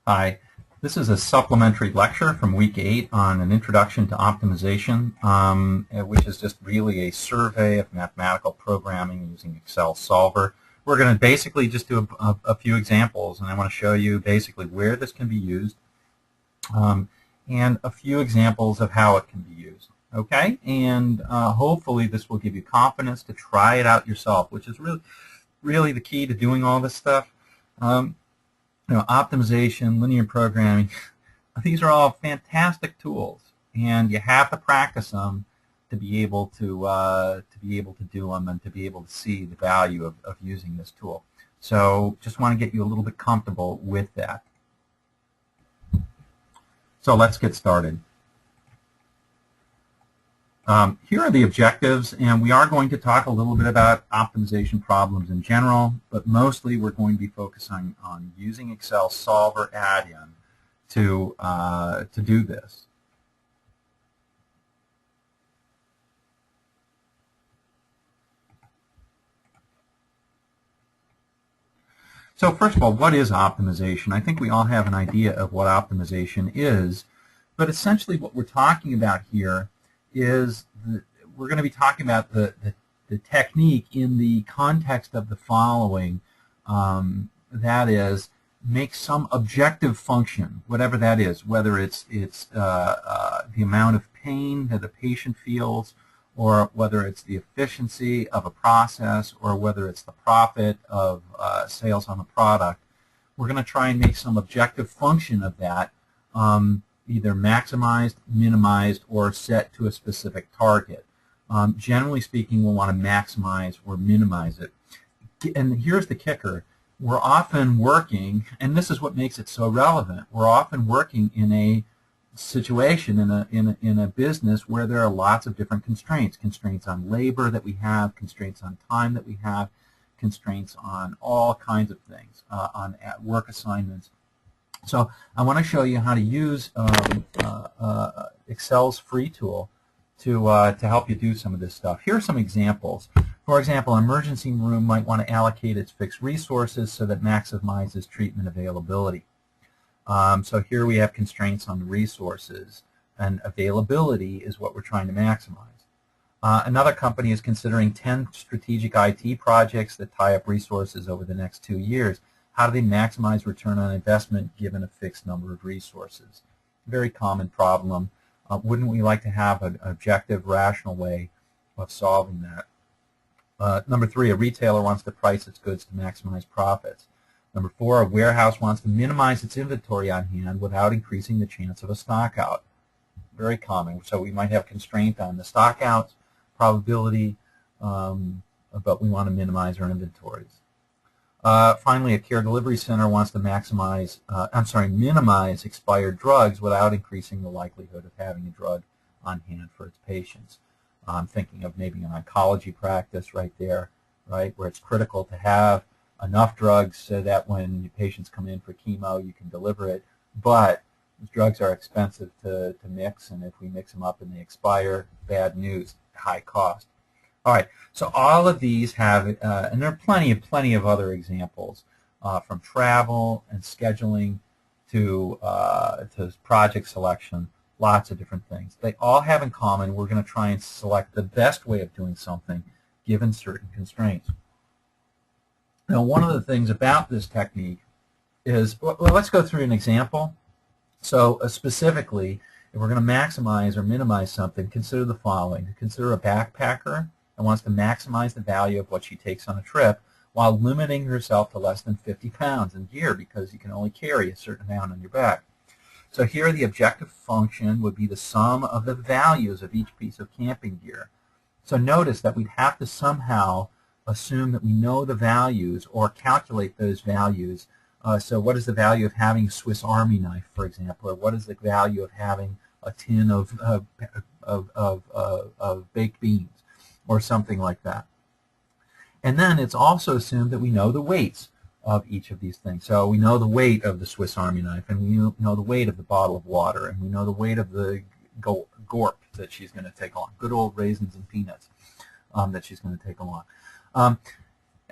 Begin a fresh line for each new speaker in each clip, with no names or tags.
Hi, this is a supplementary lecture from week 8 on an introduction to optimization, which is just really a survey of mathematical programming using Excel Solver. We're going to basically just do a few examples, and I want to show you basically where this can be used and a few examples of how it can be used. Okay, and hopefully this will give you confidence to try it out yourself, which is really the key to doing all this stuff. Optimization, linear programming, these are all fantastic tools, and you have to practice them to be able to do them and to be able to see the value of using this tool. So just want to get you a little bit comfortable with that. So let's get started. Here are the objectives, and we are going to talk a little bit about optimization problems in general, but mostly we're going to be focusing on using Excel Solver add-in to do this. So first of all, what is optimization? I think we all have an idea of what optimization is, but essentially what we're talking about here is we're going to be talking about the technique in the context of the following. That is, make some objective function, whatever that is, whether it's the amount of pain that the patient feels, or whether it's the efficiency of a process, or whether it's the profit of sales on the product. We're going to try and make some objective function of that, either maximized, minimized, or set to a specific target. Generally speaking, we'll want to maximize or minimize it. And here's the kicker. We're often working, and this is what makes it so relevant, we're often working in a situation, in a business where there are lots of different constraints. Constraints on labor that we have, constraints on time that we have, constraints on all kinds of things, on work assignments. So I want to show you how to use Excel's free tool to help you do some of this stuff. Here are some examples. For example, an emergency room might want to allocate its fixed resources so that maximizes treatment availability. So here we have constraints on resources, and availability is what we're trying to maximize. Another company is considering 10 strategic IT projects that tie up resources over the next 2 years. How do they maximize return on investment given a fixed number of resources? Very common problem. Wouldn't we like to have an objective, rational way of solving that? Number 3, a retailer wants to price its goods to maximize profits. Number 4, a warehouse wants to minimize its inventory on hand without increasing the chance of a stock out. Very common. So we might have constraint on the stock out probability, but we want to minimize our inventories. Finally, a care delivery center wants to minimize expired drugs without increasing the likelihood of having a drug on hand for its patients. I'm thinking of maybe an oncology practice right there, right, where it's critical to have enough drugs so that when your patients come in for chemo, you can deliver it. But drugs are expensive to mix, and if we mix them up and they expire, bad news, high cost. All right, so all of these have, and there are plenty of other examples, from travel and scheduling to project selection, lots of different things. They all have in common, we're going to try and select the best way of doing something given certain constraints. Now, one of the things about this technique is, well, let's go through an example. So specifically, if we're going to maximize or minimize something, consider the following. Consider a backpacker that wants to maximize the value of what she takes on a trip while limiting herself to less than 50 pounds in gear because you can only carry a certain amount on your back. So here the objective function would be the sum of the values of each piece of camping gear. So notice that we'd have to somehow assume that we know the values or calculate those values. So what is the value of having a Swiss Army knife, for example, or what is the value of having a tin of baked beans, or something like that. And then it's also assumed that we know the weights of each of these things. So we know the weight of the Swiss Army knife, and we know the weight of the bottle of water, and we know the weight of the gorp that she's going to take along, good old raisins and peanuts that she's going to take along.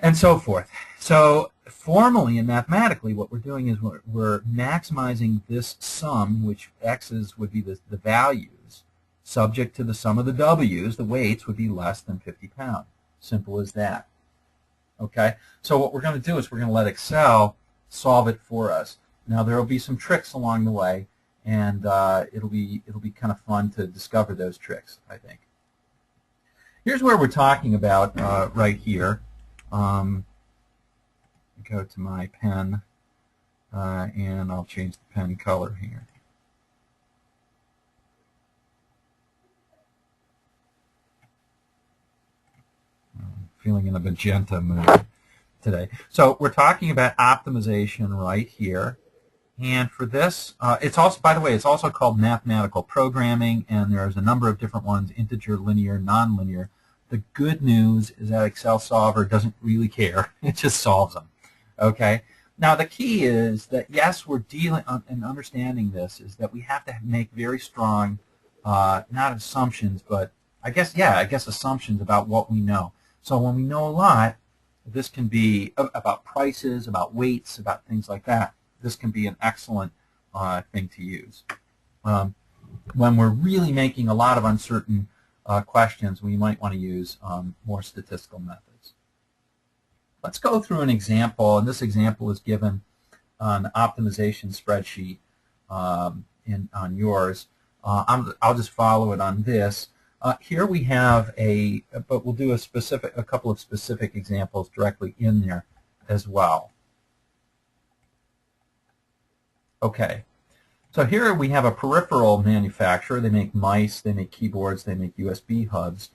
and so forth. So formally and mathematically, what we're doing is we're maximizing this sum, which x's would be the values, subject to the sum of the w's, the weights would be less than 50 pounds. Simple as that. Okay, so what we're going to do is we're going to let Excel solve it for us. Now there will be some tricks along the way, and it'll be kind of fun to discover those tricks, I think. Here's where we're talking about right here. Go to my pen, and I'll change the pen color here. I'm feeling in a magenta mood today. So we're talking about optimization right here. And for this, it's also, by the way, it's also called mathematical programming, and there's a number of different ones: integer, linear, nonlinear. The good news is that Excel Solver doesn't really care. It just solves them. Okay? Now the key is that, yes, we're dealing, and understanding this, is that we have to make very strong, not assumptions, but I guess assumptions about what we know. So when we know a lot, this can be about prices, about weights, about things like that. This can be an excellent thing to use. When we're really making a lot of uncertain questions, we might want to use more statistical methods. Let's go through an example, and this example is given on the optimization spreadsheet on yours. I'll just follow it on this. Here we have but we'll do a couple of specific examples directly in there as well. Okay, so here we have a peripheral manufacturer. They make mice, they make keyboards, they make USB hubs,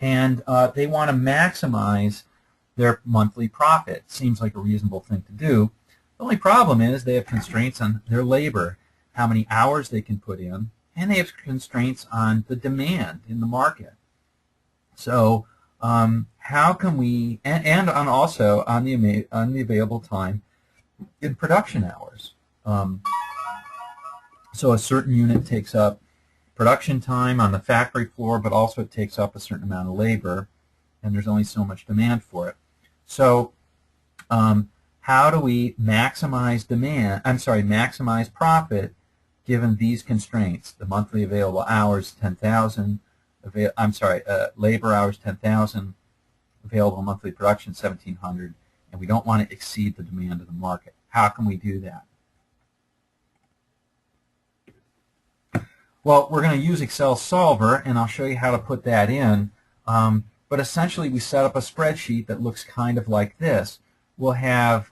and they want to maximize their monthly profit. Seems like a reasonable thing to do. The only problem is they have constraints on their labor, how many hours they can put in, and they have constraints on the demand in the market. So how can we, and also on the available time in production hours. So a certain unit takes up production time on the factory floor, but also it takes up a certain amount of labor, and there's only so much demand for it. So how do we maximize maximize profit given these constraints? The monthly available hours, 10,000. Labor hours, 10,000. Available monthly production, 1,700. And we don't want to exceed the demand of the market. How can we do that? Well, we're going to use Excel Solver, and I'll show you how to put that in. But essentially, we set up a spreadsheet that looks kind of like this. We'll have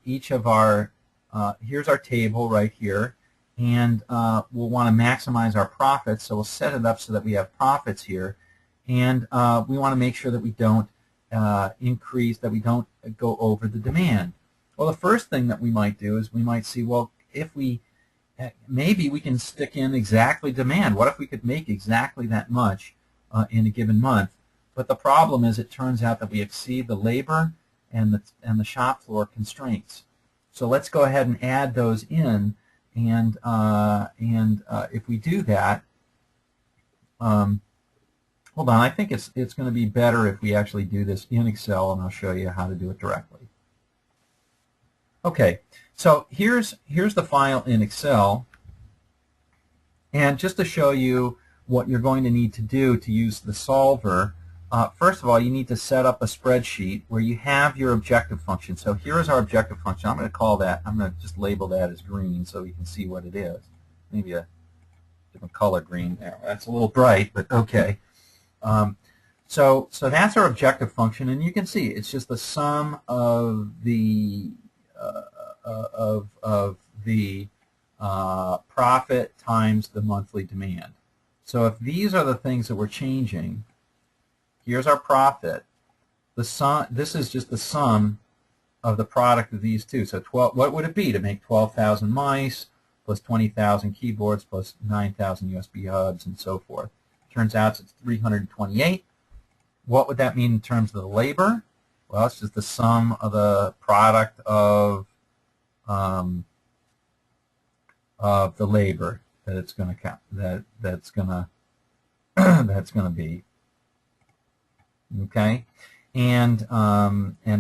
each of our, here's our table right here, and we'll want to maximize our profits, so we'll set it up so that we have profits here, and we want to make sure that we don't that we don't go over the demand. Well, the first thing that we might do is we might see, well, if maybe we can stick in exactly demand. What if we could make exactly that much in a given month? But the problem is it turns out that we exceed the labor and the shop floor constraints. So let's go ahead and add those in, and if we do that, hold on, I think it's going to be better if we actually do this in Excel, and I'll show you how to do it directly. Okay, so here's the file in Excel, and just to show you what you're going to need to do to use the solver, first of all, you need to set up a spreadsheet where you have your objective function. So here is our objective function. I'm going to just label that as green so we can see what it is. Maybe a different color green there. That's a little bright, but okay. So that's our objective function, and you can see it's just the sum of the profit times the monthly demand. So if these are the things that we're changing, here's our profit. This is just the sum of the product of these two. So what would it be to make 12,000 mice plus 20,000 keyboards plus 9,000 USB hubs and so forth? Turns out it's 328. What would that mean in terms of the labor? Well, it's just the sum of the product of the labor that it's going to count. That's going to be. Okay, and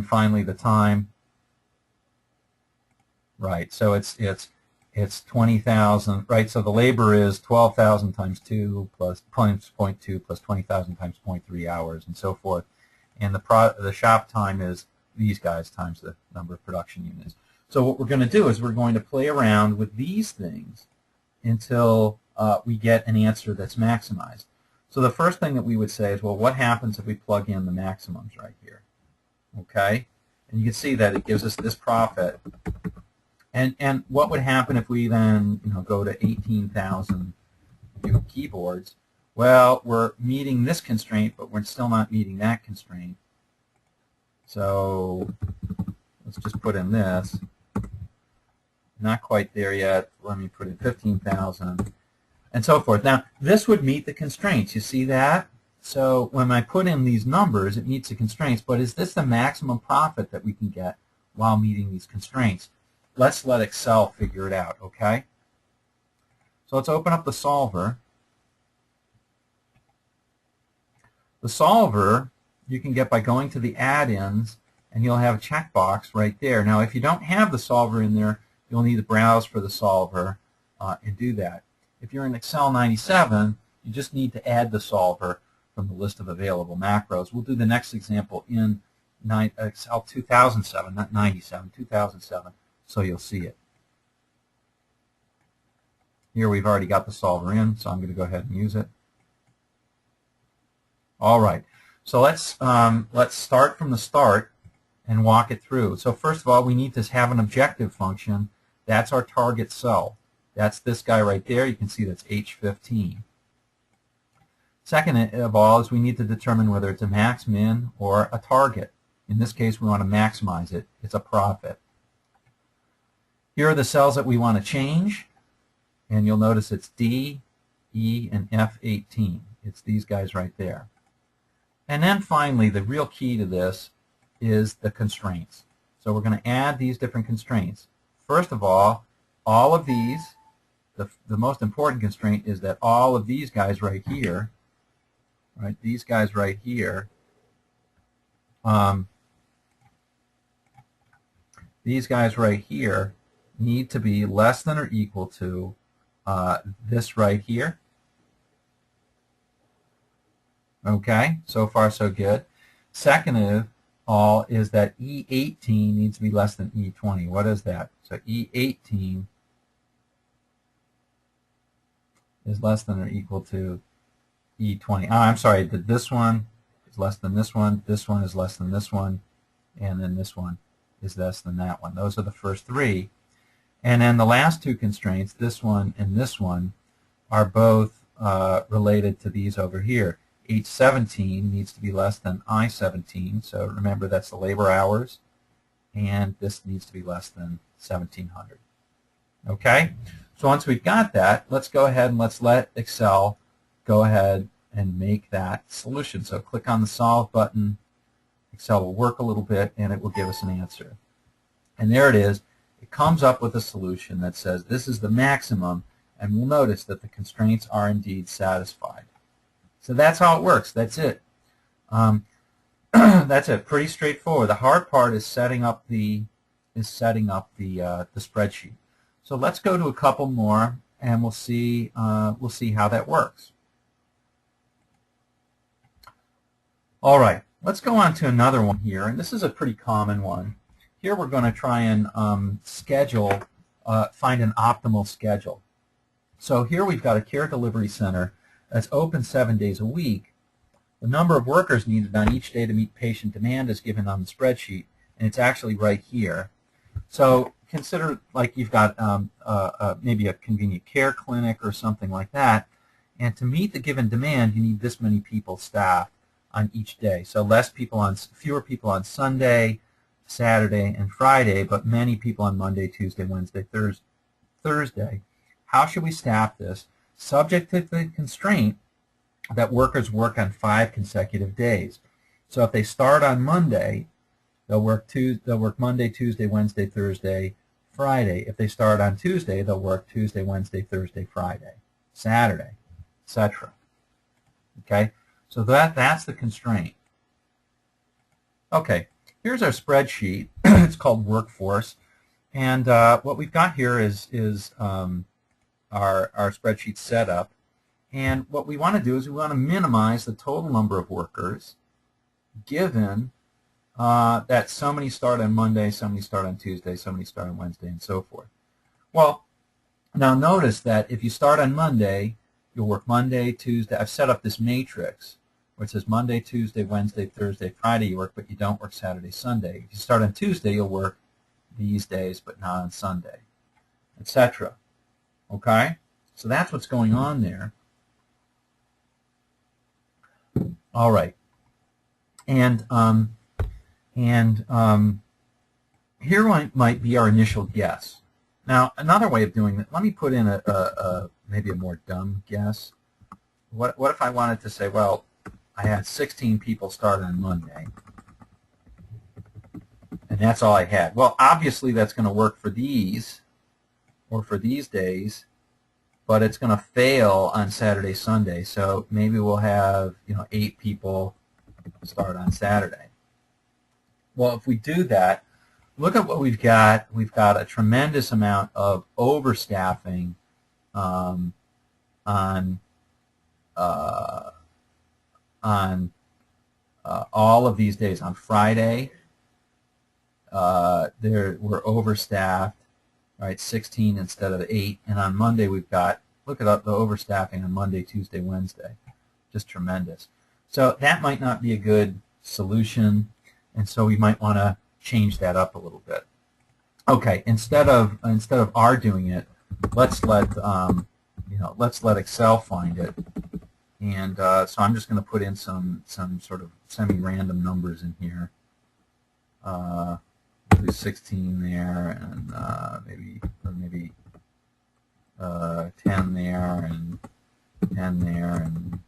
finally the time. Right, so it's 20,000, right? So the labor is 12,000 times 2 plus 0.2 plus 20,000 times 0.3 hours, and so forth. And the shop time is these guys times the number of production units. So what we're going to do is we're going to play around with these things until we get an answer that's maximized. So the first thing that we would say is, well, what happens if we plug in the maximums right here? Okay, and you can see that it gives us this profit. And what would happen if we then go to 18,000 keyboards? Well, we're meeting this constraint, but we're still not meeting that constraint. So let's just put in this. Not quite there yet. Let me put in 15,000 and so forth. Now, this would meet the constraints. You see that? So when I put in these numbers, it meets the constraints. But is this the maximum profit that we can get while meeting these constraints? Let's let Excel figure it out, okay? So let's open up the solver. The solver you can get by going to the add-ins, and you'll have a checkbox right there. Now, if you don't have the solver in there, you'll need to browse for the solver and do that. If you're in Excel 97, you just need to add the solver from the list of available macros. We'll do the next example in Excel 2007, not 97, 2007. So you'll see it. Here we've already got the solver in, so I'm going to go ahead and use it. All right, so let's start from the start and walk it through. So first of all, we need to have an objective function. That's our target cell. That's this guy right there. You can see that's H15. Second of all is we need to determine whether it's a max, min, or a target. In this case, we want to maximize it. It's a profit. Here are the cells that we want to change, and you'll notice it's D, E, and F18. It's these guys right there. And then finally, the real key to this is the constraints. So we're going to add these different constraints. First of all of these, the most important constraint is that all of these guys right here, right, these guys right here, need to be less than or equal to this right here. Okay, so far so good. Second of all is that E18 needs to be less than E20. What is that? So E18 is less than or equal to E20. Oh, I'm sorry, this one is less than this one is less than this one, and then this one is less than that one. Those are the first three. And then the last two constraints, this one and this one, are both related to these over here. H17 needs to be less than I17, so remember that's the labor hours, and this needs to be less than 1,700. Okay? So once we've got that, let's go ahead and let's let Excel go ahead and make that solution. So click on the Solve button. Excel will work a little bit, and it will give us an answer. And there it is. It comes up with a solution that says this is the maximum, and we'll notice that the constraints are indeed satisfied. So that's how it works. That's it. That's it. Pretty straightforward. The hard part is setting up the spreadsheet. So let's go to a couple more, and we'll see how that works. All right. Let's go on to another one here, and this is a pretty common one. Here we're going to try and find an optimal schedule. So here we've got a care delivery center that's open 7 days a week. The number of workers needed on each day to meet patient demand is given on the spreadsheet, and it's actually right here. So consider like you've got maybe a convenient care clinic or something like that, and to meet the given demand, you need this many people staffed on each day. So fewer people on Sunday, Saturday, and Friday, but many people on Monday, Tuesday, Wednesday, Thursday. How should we staff this? Subject to the constraint that workers work on 5 consecutive days. So if they start on Monday, they'll work Monday, Tuesday, Wednesday, Thursday, Friday. If they start on Tuesday, they'll work Tuesday, Wednesday, Thursday, Friday, Saturday, etc. Okay, so that's the constraint. Okay, here's our spreadsheet. It's called Workforce. And what we've got here is our spreadsheet setup. And what we want to do is we want to minimize the total number of workers given that so many start on Monday, so many start on Tuesday, so many start on Wednesday, and so forth. Well, now notice that if you start on Monday, you'll work Monday, Tuesday. I've set up this matrix where it says Monday, Tuesday, Wednesday, Thursday, Friday you work, but you don't work Saturday, Sunday. If you start on Tuesday, you'll work these days, but not on Sunday, etc. Okay? So that's what's going on there. All right. And here might be our initial guess. Now, another way of doing that, let me put in maybe a more dumb guess. What if I wanted to say, well, I had 16 people start on Monday, and that's all I had. Well, obviously that's going to work for these, or for these days, but it's going to fail on Saturday, Sunday. So maybe we'll have 8 people start on Saturday. Well, if we do that, look at what we've got. We've got a tremendous amount of overstaffing on all of these days. On Friday, we're overstaffed, right? 16 instead of 8, and on Monday we've got, look at the overstaffing on Monday, Tuesday, Wednesday, just tremendous. So that might not be a good solution, and so we might want to change that up a little bit. Okay, instead of R doing it, let's let Excel find it. And so I'm just going to put in some sort of semi-random numbers in here. We'll do 16 there, and maybe 10 there, and 10 there, and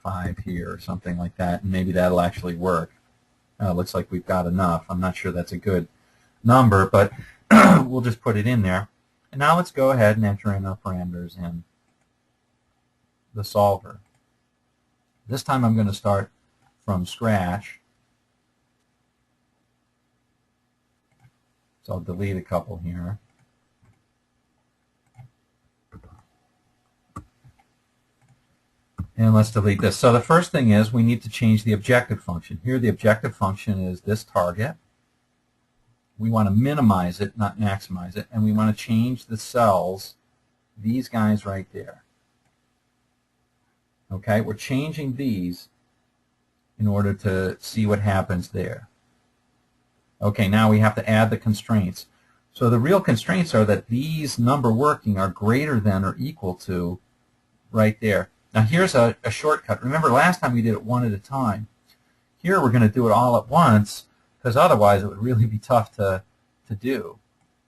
5 here, or something like that. And maybe that'll actually work. Looks like we've got enough. I'm not sure that's a good number, but we'll just put it in there. And now let's go ahead and enter in our parameters in the solver. This time I'm going to start from scratch. So I'll delete a couple here. And let's delete this. So the first thing is we need to change the objective function. Here the objective function is this target. We want to minimize it, not maximize it. And we want to change the cells, these guys right there. Okay, we're changing these in order to see what happens there. Okay, now we have to add the constraints. So the real constraints are that these number working are greater than or equal to right there. Now here's a shortcut. Remember last time we did it one at a time. Here we're going to do it all at once, because otherwise it would really be tough to do.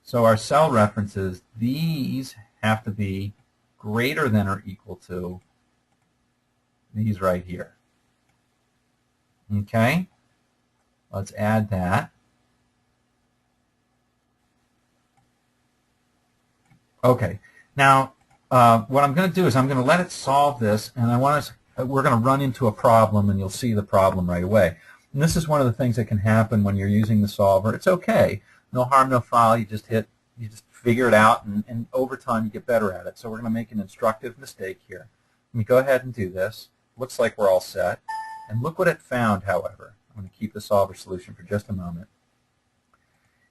So our cell references, these have to be greater than or equal to these right here. Okay, let's add that. Okay, now what I'm going to do is I'm going to let it solve this, and we're going to run into a problem, and you'll see the problem right away. And this is one of the things that can happen when you're using the solver. It's okay, no harm, no foul. You just figure it out, and over time you get better at it. So we're going to make an instructive mistake here. Let me go ahead and do this. Looks like we're all set. And look what it found, however. I'm going to keep the solver solution for just a moment.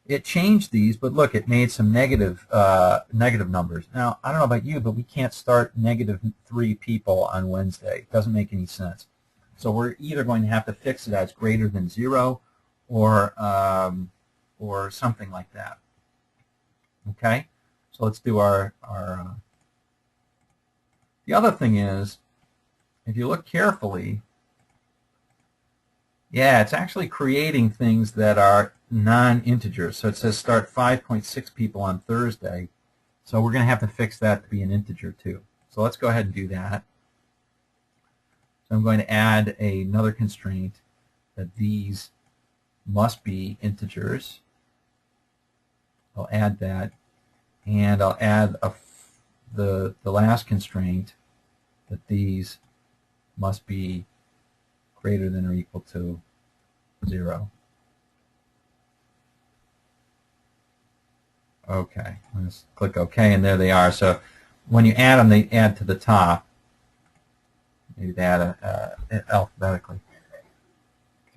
It changed these, but look, it made some negative numbers. Now, I don't know about you, but we can't start -3 people on Wednesday. It doesn't make any sense. So we're either going to have to fix it as greater than 0 or something like that. Okay? So let's do our the other thing is, if you look carefully, yeah, it's actually creating things that are non-integers. So it says start 5.6 people on Thursday. So we're going to have to fix that to be an integer too. So let's go ahead and do that. So I'm going to add another constraint that these must be integers. I'll add that. And I'll add the last constraint that these must be greater than or equal to 0. Okay, let's click OK, and there they are. So when you add them, they add to the top. Maybe they add alphabetically.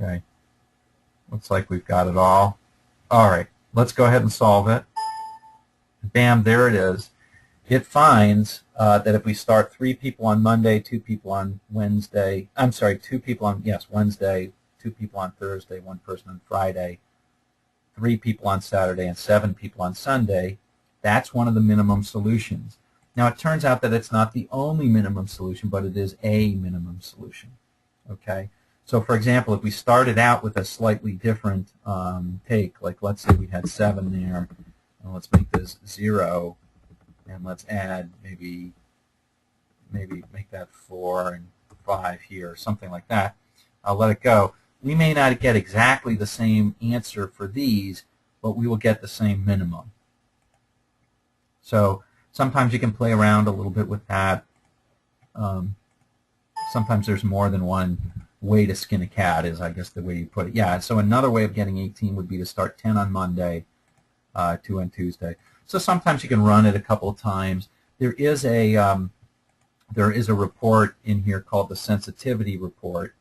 Okay, looks like we've got it all. All right, let's go ahead and solve it. Bam, there it is. It finds that if we start 3 people on Monday, 2 people on Wednesday, I'm sorry, 2 people on, Wednesday, 2 people on Thursday, 1 person on Friday, 3 people on Saturday, and 7 people on Sunday, that's one of the minimum solutions. Now, it turns out that it's not the only minimum solution, but it is a minimum solution. Okay? So, for example, if we started out with a slightly different take, like let's say we had 7 there, and let's make this 0, and let's add maybe make that 4 and 5 here, or something like that. I'll let it go. We may not get exactly the same answer for these, but we will get the same minimum. So sometimes you can play around a little bit with that. Sometimes there's more than one way to skin a cat, is I guess the way you put it. Yeah, so another way of getting 18 would be to start 10 on Monday, 2 on Tuesday. So sometimes you can run it a couple of times. There is a report in here called the sensitivity report,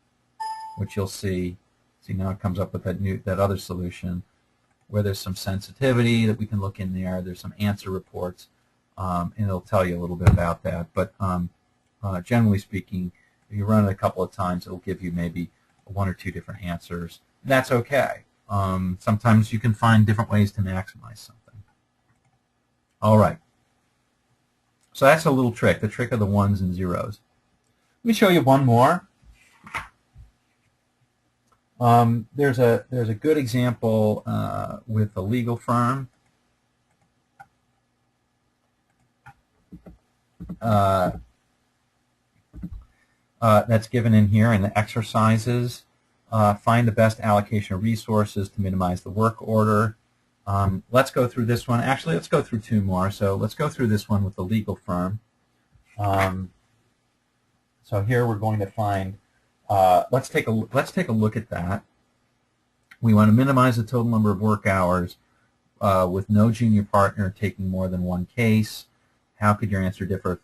which you'll see. See, now it comes up with that other solution where there's some sensitivity that we can look in there. There's some answer reports, and it'll tell you a little bit about that. But generally speaking, if you run it a couple of times, it'll give you maybe 1 or 2 different answers. That's okay. Sometimes you can find different ways to maximize something. All right. So that's a little trick, the trick of the 1s and 0s. Let me show you one more. There's a good example with a legal firm. That's given in here in the exercises. Find the best allocation of resources to minimize the work order. Let's go through this one. Actually, let's go through 2 more. So let's go through this one with the legal firm. So here we're going to find. Let's take a look at that. We want to minimize the total number of work hours with no junior partner taking more than 1 case. How could your answer differ if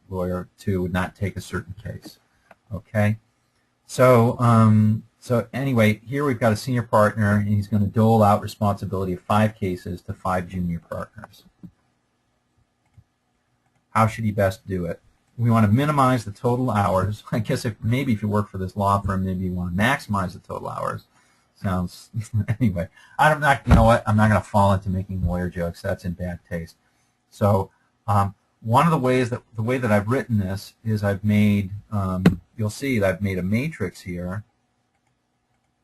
lawyer 2 would not take a certain case? Okay. So so anyway, here we've got a senior partner, and he's going to dole out responsibility of 5 cases to 5 junior partners. How should he best do it? We want to minimize the total hours. I guess maybe if you work for this law firm, maybe you want to maximize the total hours. Sounds anyway. I'm not. You know what? I'm not going to fall into making lawyer jokes. That's in bad taste. So one of the ways that I've written this is I've made. You'll see that I've made a matrix here,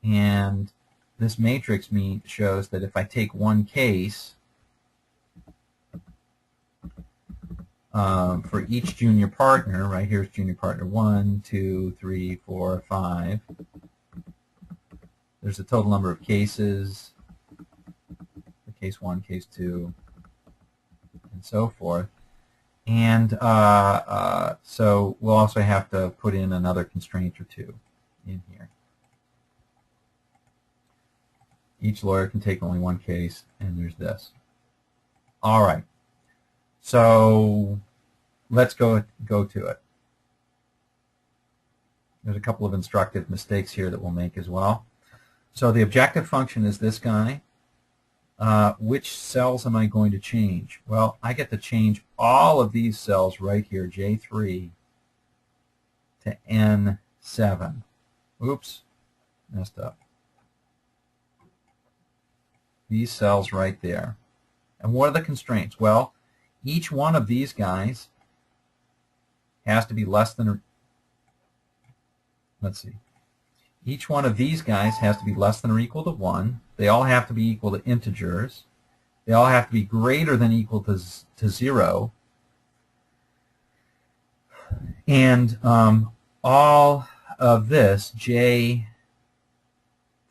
and this matrix shows that if I take 1 case for each junior partner, right here's junior partner 1, 2, 3, 4, 5. There's a total number of cases, case 1, case 2, and so forth. And so we'll also have to put in another constraint or 2 in here. Each lawyer can take only 1 case, and there's this. All right. So let's go to it. There's a couple of instructive mistakes here that we'll make as well. So the objective function is this guy. Which cells am I going to change? Well, I get to change all of these cells right here, J3 to N7. Oops, messed up. These cells right there. And what are the constraints? Well, each one of these guys has to be less than, let's see, each one of these guys has to be less than or equal to 1. They all have to be equal to integers. They all have to be greater than or equal to 0. And all of this, J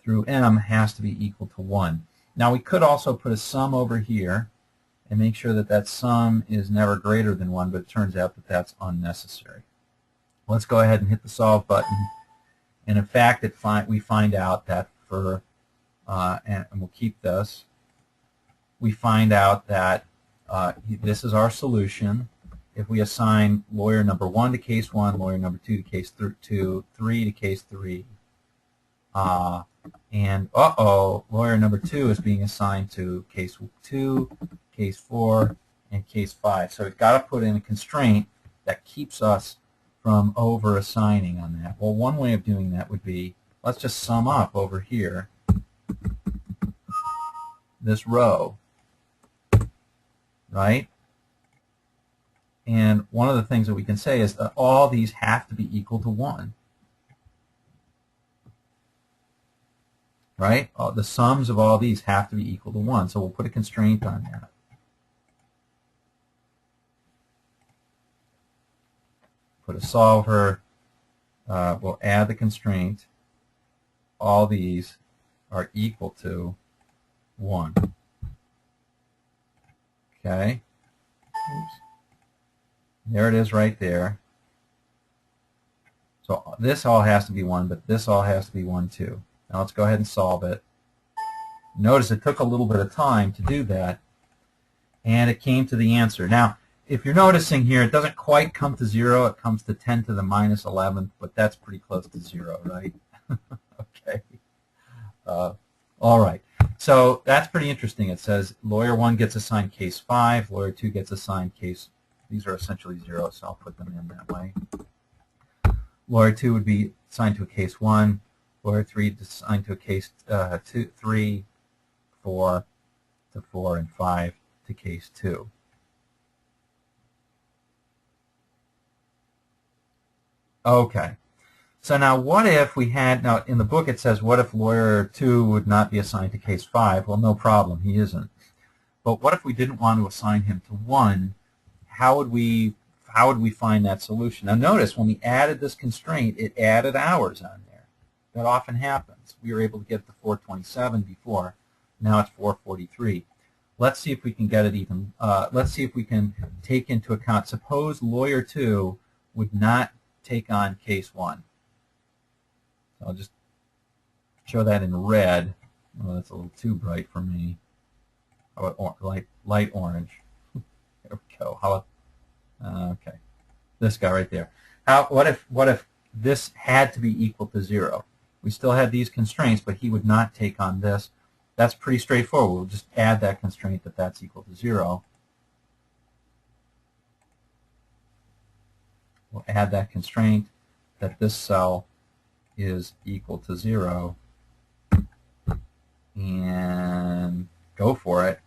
through M, has to be equal to 1. Now we could also put a sum over here and make sure that that sum is never greater than 1, but it turns out that that's unnecessary. Let's go ahead and hit the solve button. And in fact, we find out that for, and we'll keep this, we find out that this is our solution. If we assign lawyer number 1 to case 1, lawyer number 2 to case 2, 3 to case 3, and lawyer number 2 is being assigned to case 2, case 4, and case 5. So we've got to put in a constraint that keeps us from over-assigning on that. Well, one way of doing that would be, let's just sum up over here this row, right? And one of the things that we can say is that all these have to be equal to 1. Right? The sums of all these have to be equal to 1. So we'll put a constraint on that. Put a solver. We'll add the constraint. All these are equal to 1. Okay? Oops. There it is right there. So this all has to be 1, but this all has to be 1 too. Now let's go ahead and solve it. Notice it took a little bit of time to do that, and it came to the answer. Now, if you're noticing here, it doesn't quite come to 0. It comes to 10 to the minus 11th, but that's pretty close to 0, right? Okay. All right. So that's pretty interesting. It says lawyer 1 gets assigned case 5, lawyer 2 gets assigned case. These are essentially 0, so I'll put them in that way. Lawyer 2 would be assigned to a case 1. Lawyer 3 assigned to a case 2, 3, 4 to 4, and 5 to case 2. Okay. So now what if we had, now in the book it says what if lawyer 2 would not be assigned to case 5? Well, no problem, he isn't. But what if we didn't want to assign him to 1? How would we find that solution? Now notice when we added this constraint, it added hours on there. That often happens. We were able to get to 427 before. Now it's 443. Let's see if we can get it even. Let's see if we can take into account. Suppose lawyer 2 would not take on case 1. So I'll just show that in red. Oh, that's a little too bright for me. How about light orange? There we go. How about, okay, this guy right there. What if this had to be equal to 0? We still had these constraints, but he would not take on this. That's pretty straightforward. We'll just add that constraint that that's equal to 0. We'll add that constraint that this cell is equal to 0 and go for it.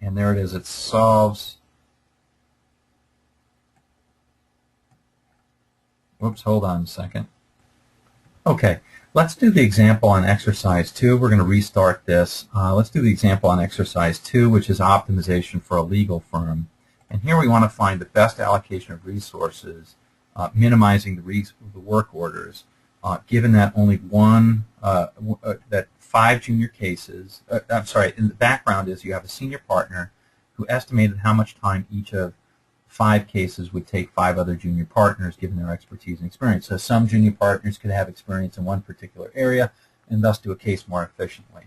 And there it is. It solves. Whoops, hold on a second. Okay, let's do the example on exercise 2. We're going to restart this. Let's do the example on exercise 2, which is optimization for a legal firm. And here we want to find the best allocation of resources, minimizing the work orders, given that only that 5 junior cases, I'm sorry, in the background is you have a senior partner who estimated how much time each of 5 cases would take 5 other junior partners given their expertise and experience. So some junior partners could have experience in one particular area and thus do a case more efficiently,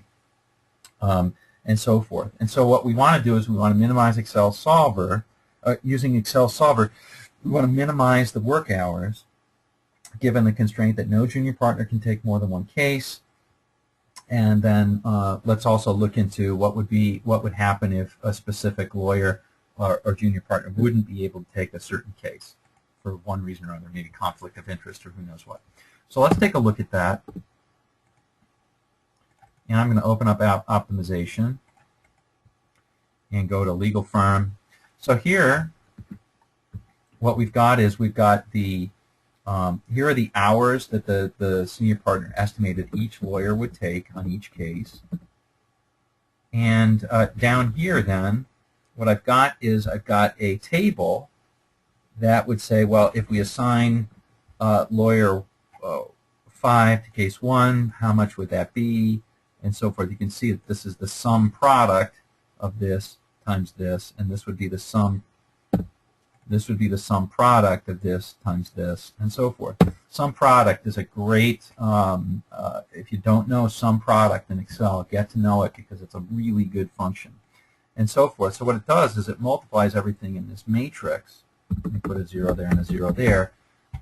and so forth. And so what we want to do is we want to minimize Excel Solver. Using Excel Solver, we want to minimize the work hours given the constraint that no junior partner can take more than 1 case. And then let's also look into what would happen if a specific lawyer or junior partner wouldn't be able to take a certain case for one reason or other, maybe conflict of interest or who knows what. So let's take a look at that. And I'm going to open up optimization and go to legal firm. So here, what we've got is we've got the here are the hours that the senior partner estimated each lawyer would take on each case. And down here then, what I've got is I've got a table that would say, well, if we assign lawyer 5 to case 1, how much would that be, and so forth. You can see that this is the sum product of this times this, and this would be the sum This would be the sum product of this times this, and so forth. Sum product is a great, if you don't know sum product in Excel, get to know it because it's a really good function, and so forth. So what it does is it multiplies everything in this matrix. Let me put a 0 there and a 0 there,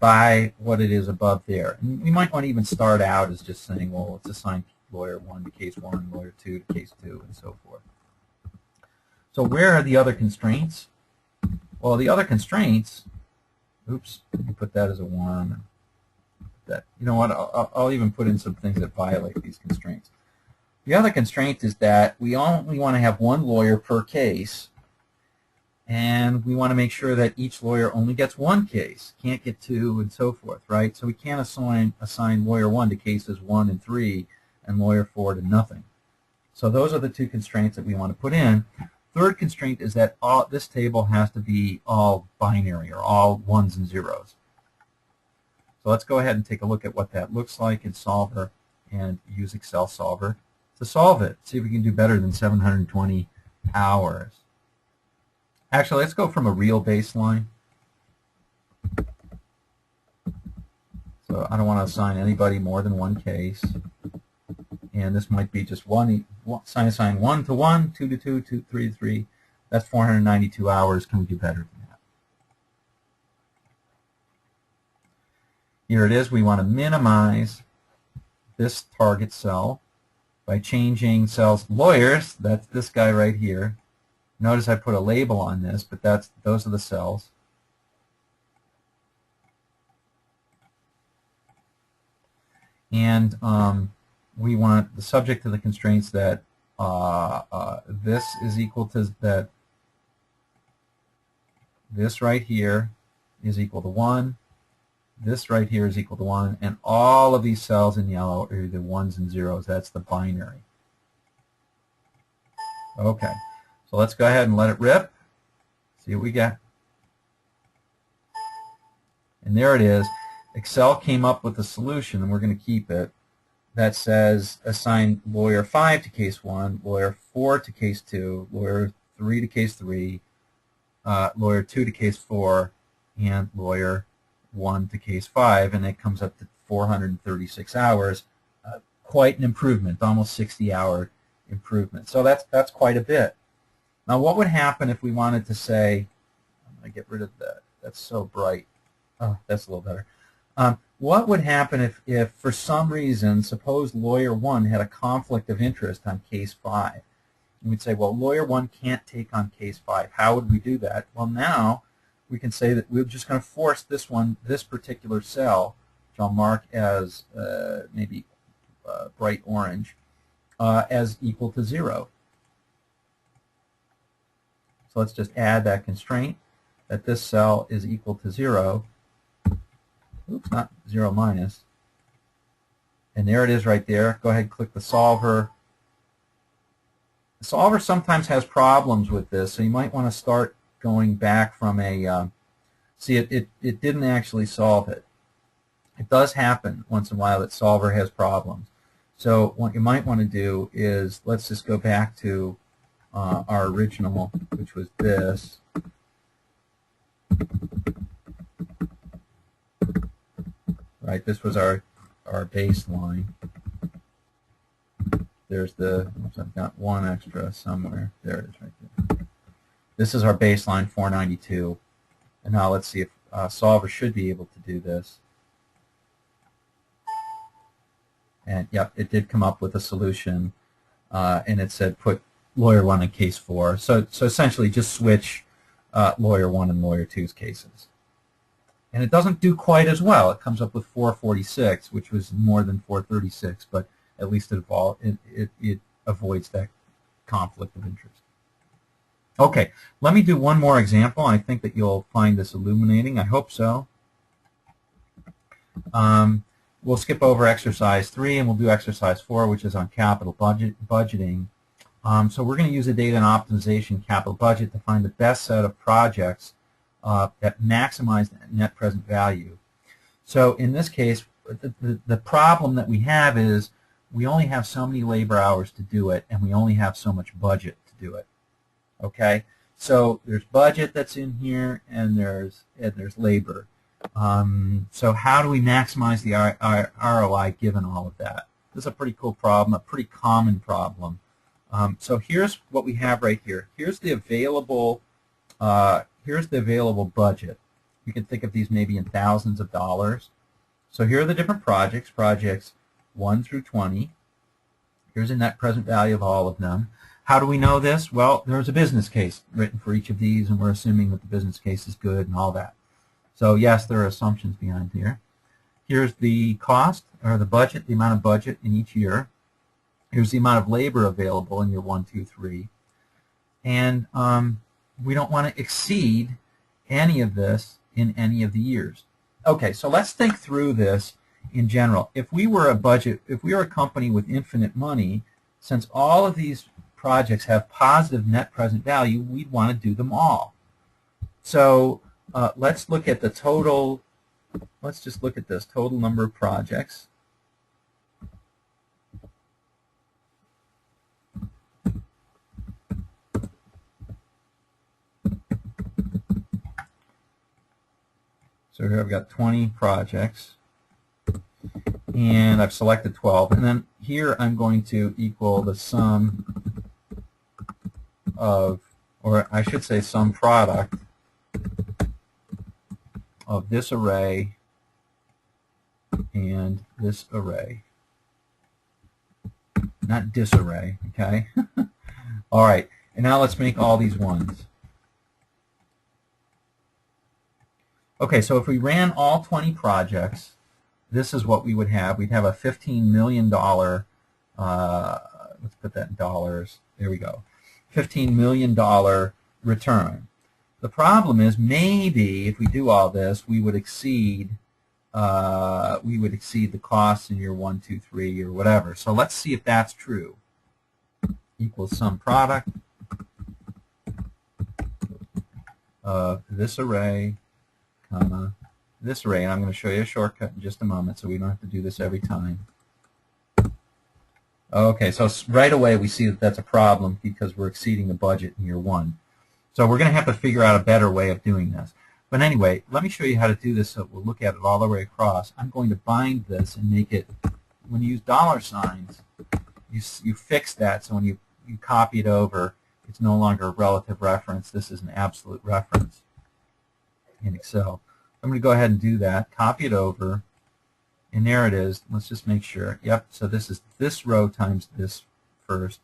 by what it is above there. And we might want to even start out as just saying, well, let's assign lawyer 1 to case 1, lawyer 2 to case 2, and so forth. So where are the other constraints? Well, the other constraints, oops, let me put that as a 1. That, you know what, I'll even put in some things that violate these constraints. The other constraint is that we only want to have one lawyer per case, and we want to make sure that each lawyer only gets one case, can't get 2, and so forth, right? So we can't assign lawyer 1 to cases 1 and 3 and lawyer 4 to nothing. So those are the two constraints that we want to put in. Third constraint is that this table has to be all binary, or all 1s and 0s. So let's go ahead and take a look at what that looks like in Solver and use Excel Solver to solve it. See if we can do better than 720 hours. Actually, let's go from a real baseline. So I don't want to assign anybody more than one case. And this might be just assign 1 to 1, 2 to 2, 3 to 3. That's 492 hours. Can we do better than that? Here it is. We want to minimize this target cell by changing cells lawyers. That's this guy right here. Notice I put a label on this, but those are the cells. And we want the subject to the constraints that this is equal to that. This right here is equal to 1. This right here is equal to 1. And all of these cells in yellow are either 1s and 0s. That's the binary. Okay. So let's go ahead and let it rip. See what we get. And there it is. Excel came up with a solution, and we're going to keep it, that says assign lawyer 5 to case 1, lawyer 4 to case 2, lawyer 3 to case 3, lawyer 2 to case 4, and lawyer 1 to case 5, and it comes up to 436 hours. Quite an improvement, almost 60-hour improvement. So that's quite a bit. Now, what would happen if we wanted to say, I'm going to get rid of that. That's so bright. Oh, that's a little better. What would happen if for some reason, suppose lawyer 1 had a conflict of interest on case 5? And we'd say, well, lawyer 1 can't take on case 5. How would we do that? Well, now we can say that we're just going to force this particular cell, which I'll mark as maybe bright orange, as equal to 0. So let's just add that constraint that this cell is equal to 0. Oops, not 0 minus. And there it is right there. Go ahead and click the solver. The solver sometimes has problems with this, so you might want to start going back from a, see, it didn't actually solve it. It does happen once in a while that solver has problems. So what you might want to do is, let's just go back to our original, which was this. Right, this was our baseline. There's the, oops, I've got one extra somewhere. There it is right there. This is our baseline, 492. And now let's see if Solver should be able to do this. And yep, it did come up with a solution, and it said put lawyer 1 in case 4. So essentially just switch lawyer 1 and lawyer 2's cases. And it doesn't do quite as well. It comes up with 446, which was more than 436, but at least it avoids that conflict of interest. Okay, let me do one more example. I think that you'll find this illuminating. I hope so. We'll skip over exercise 3 and we'll do exercise 4, which is on capital budgeting. So we're going to use a data and optimization capital budget to find the best set of projects that maximize net present value. So in this case, the problem that we have is we only have so many labor hours to do it, and we only have so much budget to do it. Okay, So there's budget that's in here, and there's labor. So how do we maximize the ROI given all of that? This is a pretty cool problem, a pretty common problem. So here's what we have right here. Here's the available budget. You can think of these maybe in thousands of dollars. So here are the different projects 1 through 20. Here's a net present value of all of them. How do we know this? Well, there's a business case written for each of these, and we're assuming that the business case is good and all that. So yes, there are assumptions behind here. Here's the cost, or the budget, the amount of budget in each year. Here's the amount of labor available in year 1, 2, 3. And we don't want to exceed any of this in any of the years. Okay, so let's think through this in general. If we were a company with infinite money, since all of these projects have positive net present value, we'd want to do them all. So let's look at the total. Let's just look at this total number of projects. So here I've got 20 projects, and I've selected 12. And then here I'm going to equal the sum of, or I should say sum product of this array and this array. Not disarray, okay? All right, and now let's make all these ones. Okay, so if we ran all 20 projects, this is what we would have. We'd have a $15 million, let's put that in dollars, there we go, $15 million return. The problem is maybe if we do all this, we would exceed the costs in year 1, 2, 3, or whatever. So let's see if that's true. Equals sum product of this array, comma, this array, and I'm going to show you a shortcut in just a moment so we don't have to do this every time. Okay, so right away we see that that's a problem because we're exceeding the budget in year 1. So we're going to have to figure out a better way of doing this. But anyway, let me show you how to do this so we'll look at it all the way across. I'm going to bind this and make it, when you use dollar signs, you fix that so when you copy it over, it's no longer a relative reference. This is an absolute reference in Excel. I'm going to go ahead and do that, copy it over, and there it is. Let's just make sure. Yep, so this is this row times this first,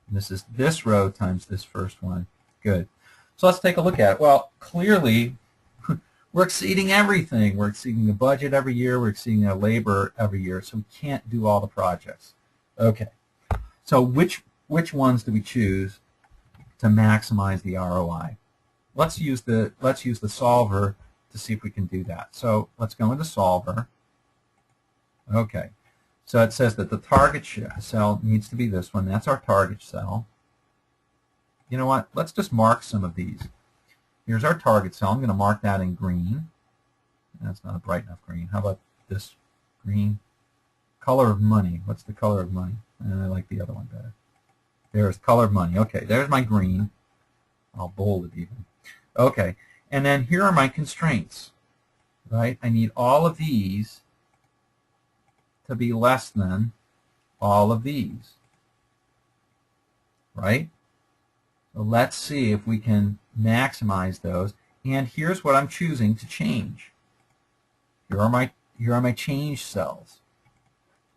and this is this row times this first one. Good. So let's take a look at it. Well, clearly, we're exceeding everything. We're exceeding the budget every year. We're exceeding the labor every year, so we can't do all the projects. Okay. So which ones do we choose to maximize the ROI? Let's use the solver to see if we can do that. So let's go into solver. Okay. So it says that the target cell needs to be this one. That's our target cell. You know what? Let's just mark some of these. Here's our target cell. I'm going to mark that in green. That's not a bright enough green. How about this green? Color of money. What's the color of money? I like the other one better. There's color of money. Okay, there's my green. I'll bold it even. Okay, and then here are my constraints. Right? I need all of these to be less than all of these. Right? So let's see if we can maximize those. And here's what I'm choosing to change. Here are my change cells.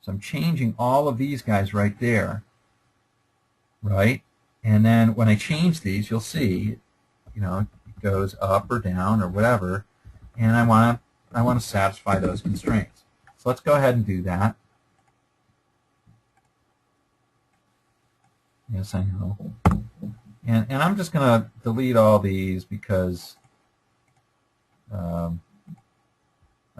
So I'm changing all of these guys right there. Right? And then when I change these, you'll see, you know, it goes up or down or whatever. And I want to satisfy those constraints. So let's go ahead and do that. Yes, I know. And I'm just going to delete all these because I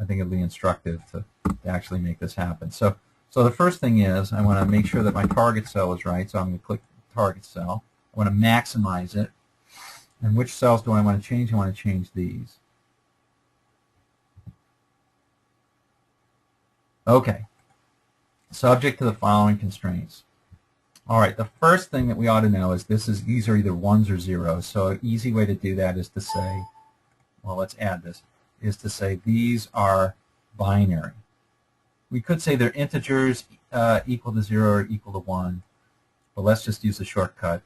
think it'll be instructive to actually make this happen. So the first thing is I want to make sure that my target cell is right. So I'm going to click target cell. I want to maximize it. And which cells do I want to change? I want to change these. Okay. Subject to the following constraints. All right, the first thing that we ought to know is these are either ones or zeros. So an easy way to do that is to say, well, let's add this, is to say these are binary. We could say they're integers equal to 0 or equal to 1, but let's just use the shortcut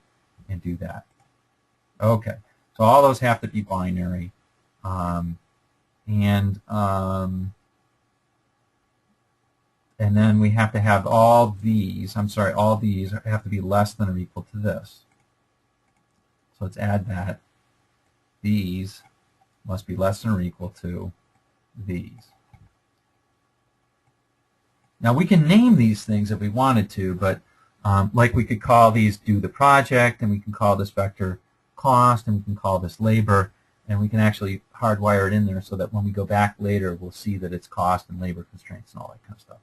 and do that. Okay, so all those have to be binary. And then we have to have all these have to be less than or equal to this. So let's add that. These must be less than or equal to these. Now we can name these things if we wanted to, but like we could call these do the project, and we can call this vector cost, and we can call this labor, and we can actually hardwire it in there so that when we go back later, we'll see that it's cost and labor constraints and all that kind of stuff.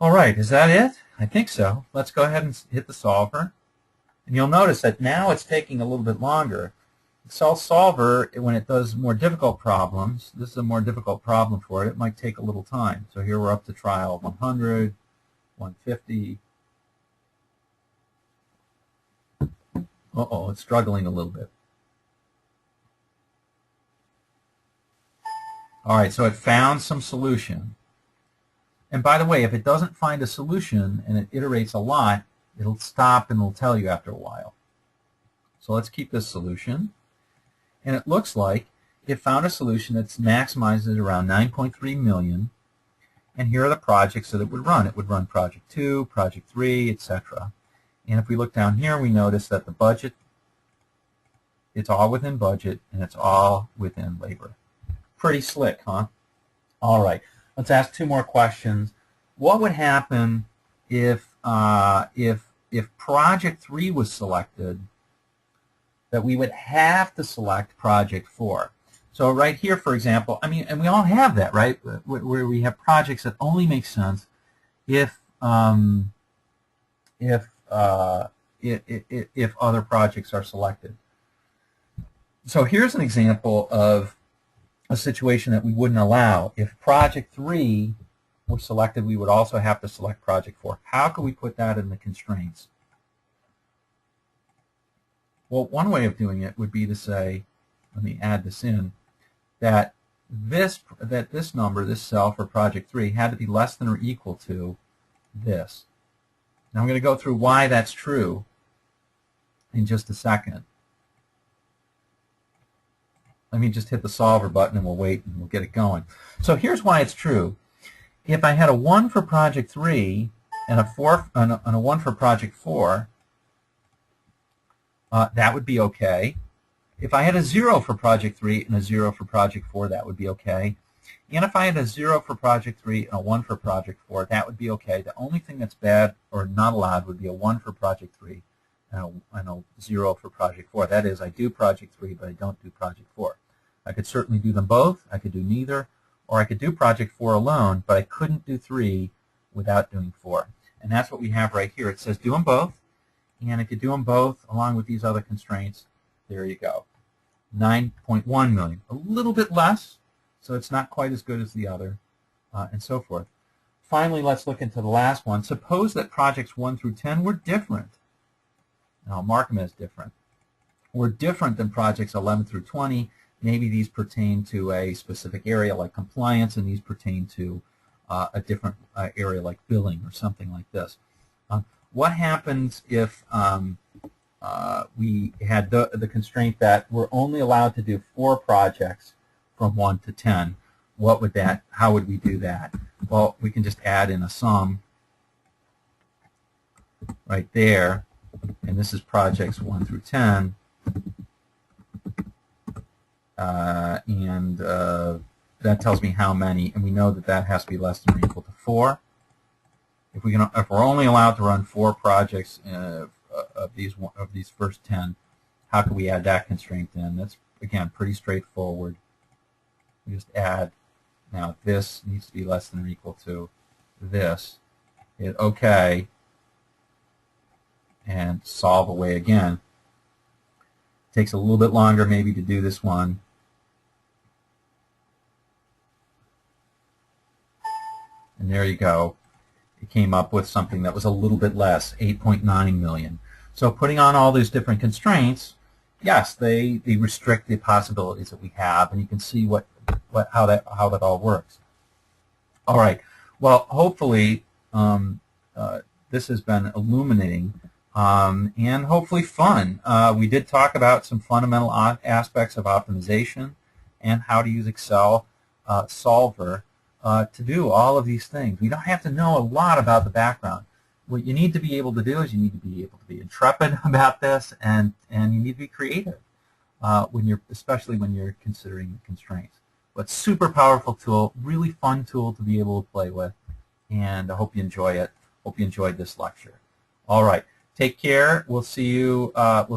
All right, is that it? I think so. Let's go ahead and hit the solver. And you'll notice that now it's taking a little bit longer. Excel solver, when it does more difficult problems, this is a more difficult problem for it, it might take a little time. So here we're up to trial 100, 150. Uh-oh, it's struggling a little bit. All right, so it found some solution. And by the way, if it doesn't find a solution and it iterates a lot, it'll stop and it'll tell you after a while. So let's keep this solution. And it looks like it found a solution that's maximized at around 9.3 million. And here are the projects that it would run. It would run Project 2, Project 3, etc. And if we look down here, we notice that the budget, it's all within budget, and it's all within labor. Pretty slick, huh? All right. Let's ask two more questions. What would happen if Project 3 was selected, that we would have to select Project 4? So right here, for example, I mean, and we all have that, right? Where we have projects that only make sense if other projects are selected. So here's an example of a situation that we wouldn't allow. If Project 3 were selected, we would also have to select Project 4. How could we put that in the constraints? Well, one way of doing it would be to say, let me add this in, that this number, this cell for Project 3, had to be less than or equal to this. Now I'm going to go through why that's true in just a second. Let me just hit the solver button and we'll wait and we'll get it going. So here's why it's true. If I had a 1 for Project 3 and a 1 for Project 4, that would be okay. If I had a 0 for Project 3 and a 0 for Project 4, that would be okay. And if I had a 0 for Project 3 and a 1 for Project 4, that would be okay. The only thing that's bad or not allowed would be a 1 for Project 3 and a 0 for Project 4. That is, I do Project 3, but I don't do Project 4. I could certainly do them both. I could do neither. Or I could do Project 4 alone, but I couldn't do 3 without doing 4. And that's what we have right here. It says do them both. And if you do them both along with these other constraints, there you go. 9.1 million. A little bit less, so it's not quite as good as the other, and so forth. Finally, let's look into the last one. Suppose that projects 1 through 10 were different. Now, I'll mark them as different. Were different than projects 11 through 20. Maybe these pertain to a specific area like compliance, and these pertain to a different area like billing or something like this. What happens if we had the constraint that we're only allowed to do 4 projects from 1 to 10? What would that? How would we do that? Well, we can just add in a sum right there, and this is projects 1 through 10, and that tells me how many, and we know that that has to be less than or equal to 4. If we're only allowed to run 4 projects of these first 10, how can we add that constraint in? That's, again, pretty straightforward. We just add. Now this needs to be less than or equal to this. Hit OK, and solve away again. Takes a little bit longer maybe to do this one. And there you go. it came up with something that was a little bit less, 8.9 million. So putting on all these different constraints, yes, they restrict the possibilities that we have, and you can see how that all works. All right. Well, hopefully this has been illuminating and hopefully fun. We did talk about some fundamental aspects of optimization and how to use Excel Solver to do all of these things. We don't have to know a lot about the background. What you need to be able to do is you need to be able to be intrepid about this, and you need to be creative especially when you're considering the constraints. But super powerful tool, really fun tool to be able to play with, and I hope you enjoy it. Hope you enjoyed this lecture. All right, take care. We'll see you.